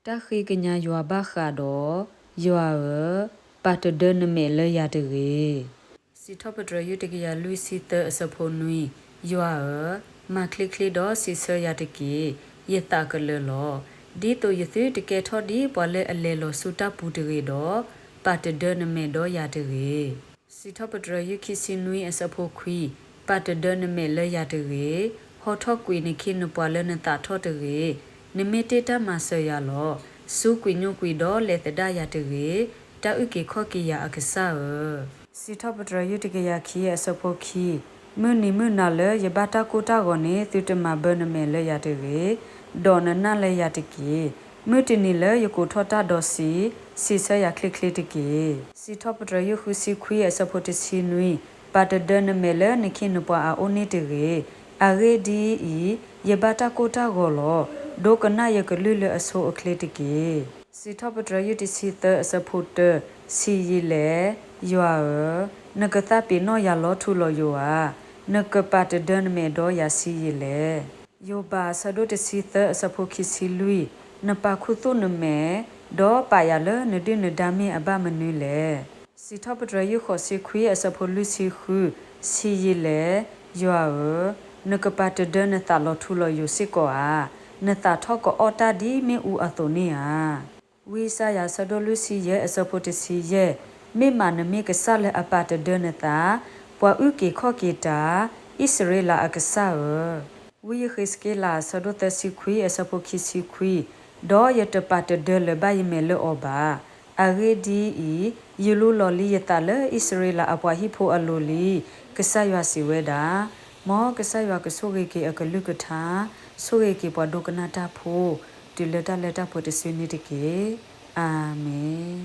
တာခိကညာယွာဘခါတော့ယွာပတ်တဒနမေလရတရေစီထပဒရယတကရလူစီတအစဖိုနွီယွာမခလီခလီတော့စီဆရတကေယတကလလောဒီတိုယသိတကေထော်ဒီပေါ်လေအလေလောစူတပူတရေတော့ပတ်တဒနမေတော့ရတရေစီထပဒရယခိစီနွီအစဖိုခွီပတ်တဒနမေလရတရေဟောထော့ကွေနခိနပွာလနတာထော့တရေနိမေတေတာမဆရလောစုကွေညုကွေတော့လေတဒရတရေတာဥကေခော့ကေယအခဆာစီထပဒရယတကေယခီအစဖိုခီမနီမနာလေယဘတာကိုတာကိုနေသူတမဘနမေလေရတရေဒေါ်နနာလေရတကေမတနီလေယကိုထောတာဒေါ်စီစီဆရခလစ်ခလစ်တကေစီထပဒရယခုစီခွေအစဖိုတစီနွီပတ်တဒနမေလေနခိနပွာအိုနေတရေအရေဒီယဘတာကိုတာကိုလောဒိုကနာယကလူလအဆိုအခလစ်တကေစီထပဒရယတစီတအစဖိုတစီယီလေယွာနကတာပီနောယာလောထုလောယွာနကပတ်တဒနမေဒေါ်ယာစီယီလေယောဘာဆဒိုတစီတအစဖိုခိစီလူီနပခုတုနမေဒေါ်ပါယလနဒိနဒမီအဘမနူလေစီထပဒရယခောစီခွေအစဖိုလူစီခုစီယီလေယွာနကပတ်တဒနတာလောထုလောယစီကောအာနတာထောက်ကောအော်တာဒီမေဦးအသောနေဟာဝိစာယာဆဒိုလူစီရဲ့အစဖိုတစီရဲ့မေမနမေကဆလအပတ်တဒနတာပွာဥကေခော့ကေတာဣစရေလအကဆာဝိခစ်ကေလာဆဒိုတစီခွေအစဖိုခိစီခွေဒေါ်ယတပတ်တဒလဘိုင်မေလောဘာအဂေဒီယလူလော်လီယတလဣစရေလအပွားဟိဖိုအလိုလီကဆာယွာစီဝဲတာမောကဆာယွာကဆိုကေကေအကလုကထာဆိုကေကေပွားဒုကနာတာဖိုဒီလက်တာဖို့တဆွေးနေတကေအာမင်